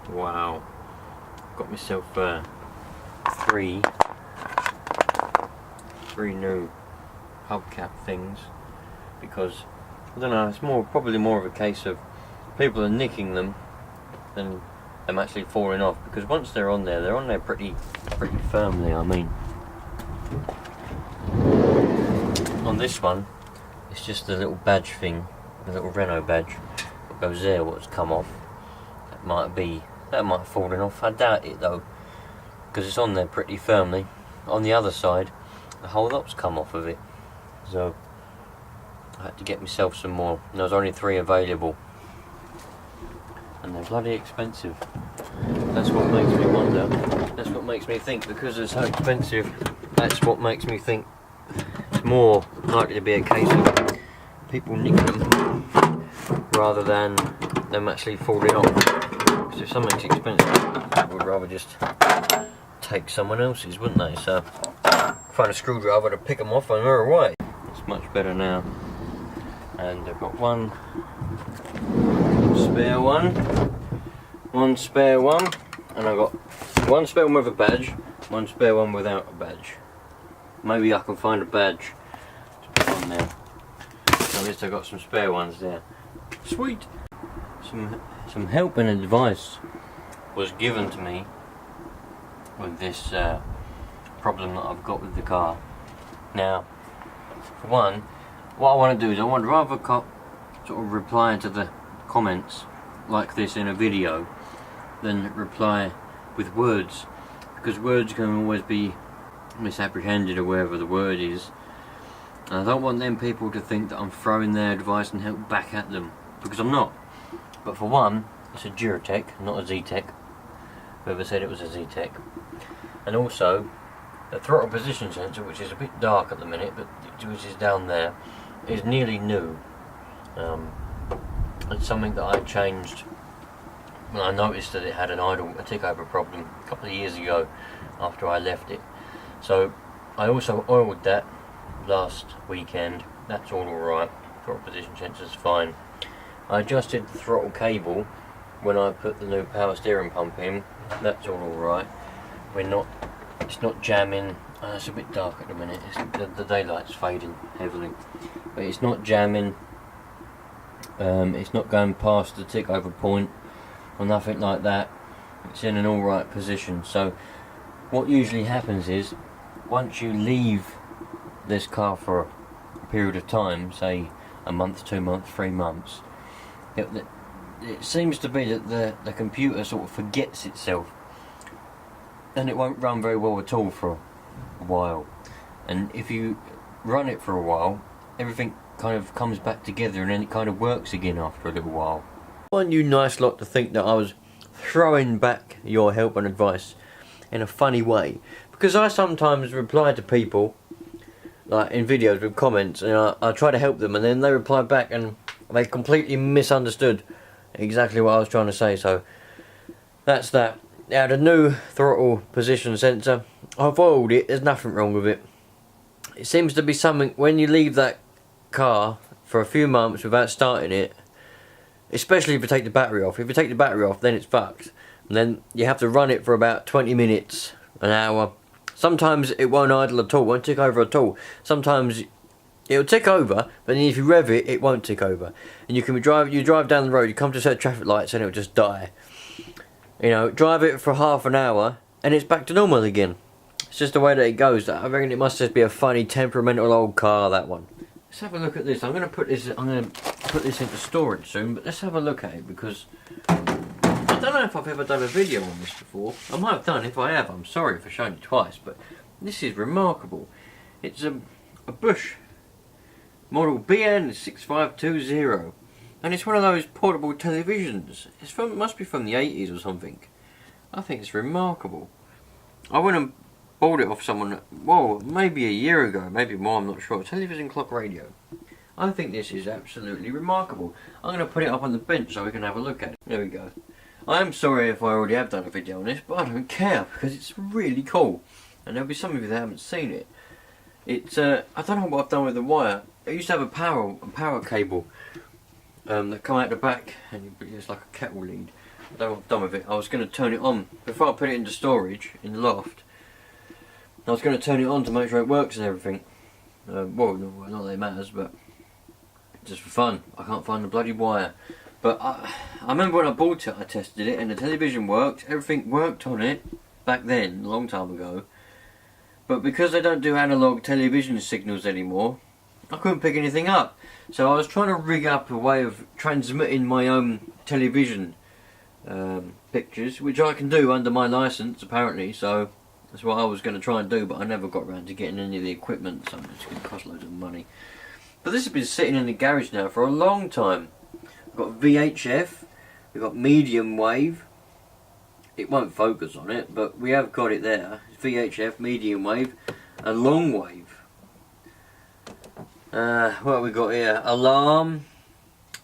Wow, got myself three new hubcap things, because I don't know, it's probably more of a case of people are nicking them than them actually falling off, because once they're on there pretty firmly. I mean, on this one it's just the little badge thing, the little Renault badge that goes there, what's come off. That might have fallen off. I doubt it though, because it's on there pretty firmly. On the other side, the whole lot's come off of it, so I had to get myself some more. And there was only 3 available, and they're bloody expensive. That's what makes me wonder. That's what makes me think, because they're so expensive, that's what makes me think it's more likely to be a case of people nick them rather than them actually falling off. Because if something's expensive, I would rather just take someone else's, wouldn't they? So find a screwdriver to pick them off and they're away. It's much better now. And I've got one spare one, and I've got one spare one with a badge, one spare one without a badge. Maybe I can find a badge to put on there. So at least I've got some spare ones there. Sweet! Some help and advice was given to me with this problem that I've got with the car. Now, for one, what I want to do is I would rather sort of reply to the comments like this in a video than reply with words, because words can always be misapprehended or wherever the word is, and I don't want them people to think that I'm throwing their advice and help back at them, because I'm not. But for one, it's a Duratec, not a Z-Tech. Whoever said it was a Z-Tech. And also, the throttle position sensor, which is a bit dark at the minute, but which is down there, is nearly new. It's something that I changed when I noticed that it had a tickover problem a couple of years ago after I left it. So I also oiled that last weekend. That's all alright. Throttle position sensor's fine. I adjusted the throttle cable when I put the new power steering pump in. That's all alright. It's not jamming. It's a bit dark at the minute. The daylight's fading heavily, but it's not jamming. It's not going past the tick over point or nothing like that. It's in an alright position. So what usually happens is, once you leave this car for a period of time, say a month, 2 months, 3 months, it seems to be that the computer sort of forgets itself, and it won't run very well at all for a while. And if you run it for a while, everything kind of comes back together, and then it kind of works again after a little while. I want you nice lot to think that I was throwing back your help and advice in a funny way, because I sometimes reply to people like in videos with comments, and I try to help them, and then they reply back and they completely misunderstood exactly what I was trying to say. So that's that. Now, the new throttle position sensor, I've oiled it, there's nothing wrong with it. It seems to be something, when you leave that car for a few months without starting it, especially if you take the battery off. If you take the battery off, then it's fucked. And then you have to run it for about 20 minutes, an hour. Sometimes it won't idle at all, won't tick over at all. Sometimes it'll tick over, but then if you rev it, it won't tick over. And you drive down the road, you come to certain traffic lights, and it'll just die. You know, drive it for half an hour, and it's back to normal again. It's just the way that it goes. I reckon it must just be a funny, temperamental old car, that one. Let's have a look at this. I'm going to put this into storage soon, but let's have a look at it, because I don't know if I've ever done a video on this before. I might have done. If I have, I'm sorry for showing it twice, but this is remarkable. It's a Bush model BN6520, and it's one of those portable televisions. It must be from the 80s or something. I think it's remarkable. I went and bought it off someone, well, maybe a year ago, maybe more, I'm not sure. Television clock radio. I think this is absolutely remarkable. I'm going to put it up on the bench so we can have a look at it. There we go. I am sorry if I already have done a video on this, but I don't care, because it's really cool. And there'll be some of you that haven't seen it. It's, I don't know what I've done with the wire. I used to have a power cable that come out the back, and it's like a kettle lead. done with it. I was going to turn it on before I put it into storage in the loft. I was going to turn it on to make sure it works and everything. Well, not that it matters, but just for fun. I can't find the bloody wire. But I remember when I bought it, I tested it, and the television worked. Everything worked on it back then, a long time ago. But because they don't do analog television signals anymore, I couldn't pick anything up. So I was trying to rig up a way of transmitting my own television pictures, which I can do under my license apparently. So that's what I was going to try and do, but I never got around to getting any of the equipment, so it's going to cost loads of money. But this has been sitting in the garage now for a long time. We've got VHF, we've got medium wave. It won't focus on it, but we have got it there. VHF, medium wave, and long wave. What have we got here? Alarm,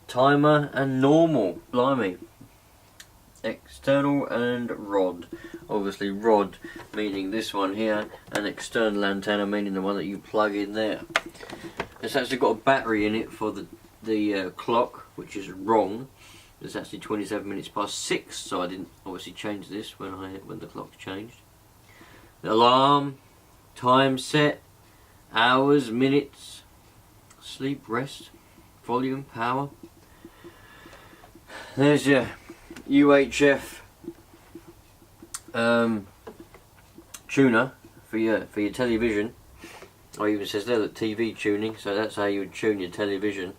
timer, and normal. Blimey. External and rod. Obviously rod meaning this one here, and external antenna meaning the one that you plug in there. It's actually got a battery in it for the clock, which is wrong. It's actually 27 minutes past 6, so I didn't obviously change this when the clock changed. The alarm, time set, hours, minutes, sleep, rest, volume, power. There's your UHF tuner for your television. Or even says there that TV tuning, so that's how you would tune your television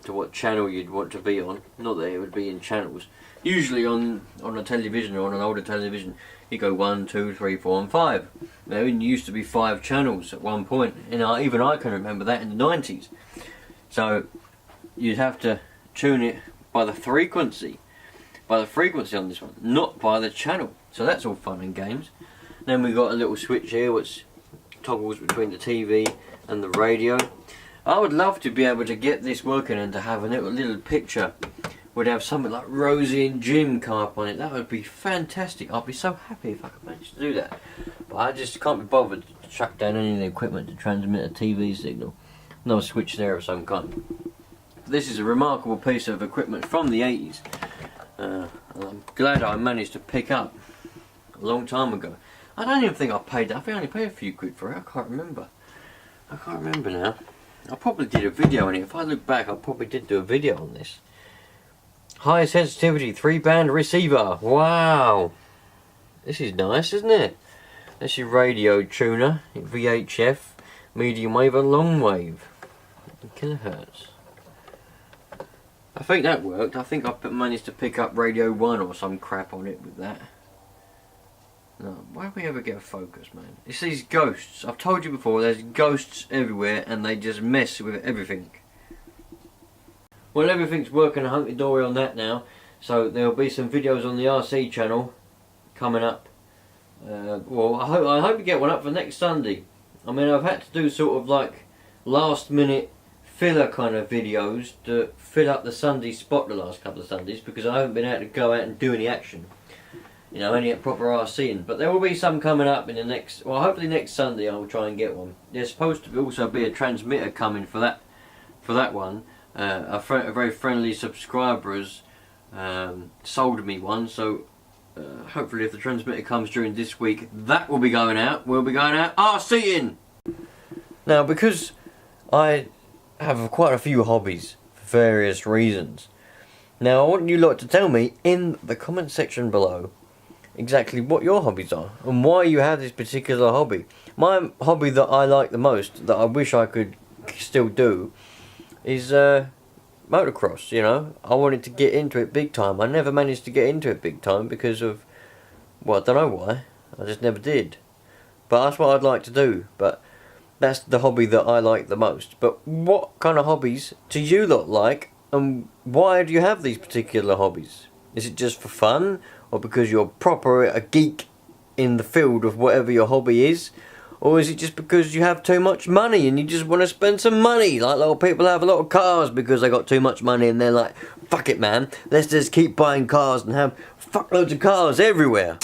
to what channel you'd want to be on. Not that it would be in channels. Usually on a television or on an older television, you go 1, 2, 3, 4 and 5. There used to be 5 channels at one point, and even I can remember that in the 90s. So you'd have to tune it by the frequency on this one, not by the channel. So that's all fun and games. Then we've got a little switch here which toggles between the TV and the radio. I would love to be able to get this working and to have a little picture. Would have something like Rosie and Jim come up on it. That would be fantastic. I'd be so happy if I could manage to do that. But I just can't be bothered to track down any of the equipment to transmit a TV signal. No switch there of some kind. This is a remarkable piece of equipment from the 80s. And I'm glad I managed to pick up a long time ago. I don't even think I paid that. I think I only paid a few quid for it. I can't remember. I can't remember now. I probably did a video on it. If I look back, I probably did do a video on this. High sensitivity 3-band receiver. Wow. This is nice, isn't it? That's your radio tuner. VHF, medium wave and long wave. Kilohertz. I think that worked. I think I managed to pick up Radio 1 or some crap on it with that. No, why do we ever get a focus, man? It's these ghosts. I've told you before, there's ghosts everywhere and they just mess with everything. Well, everything's working hunky-dory on that now, so there'll be some videos on the RC channel coming up. Well, I hope you get one up for next Sunday. I mean, I've had to do sort of like last-minute filler kind of videos to fill up the Sunday spot the last couple of Sundays because I haven't been able to go out and do any action. You know, any proper RCing. But there will be some coming up in the next, well, hopefully next Sunday I will try and get one. There's supposed to also be a transmitter coming for that one. A very friendly subscriber has sold me one, so hopefully if the transmitter comes during this week, that will be going out. We'll be going out RCing! Now, because I have quite a few hobbies for various reasons, now I want you lot to tell me in the comment section below exactly what your hobbies are and why you have this particular hobby. My hobby that I like the most, that I wish I could still do, is motocross. You know, I wanted to get into it big time. I never managed to get into it big time because of, well, I don't know why, I just never did. But that's what I'd like to do. But that's the hobby that I like the most. But what kind of hobbies do you lot like, and why do you have these particular hobbies? Is it just for fun, or because you're proper a geek in the field of whatever your hobby is? Or is it just because you have too much money and you just want to spend some money? Like a lot of people have a lot of cars because they got too much money and they're like, fuck it man, let's just keep buying cars and have fuckloads of cars everywhere.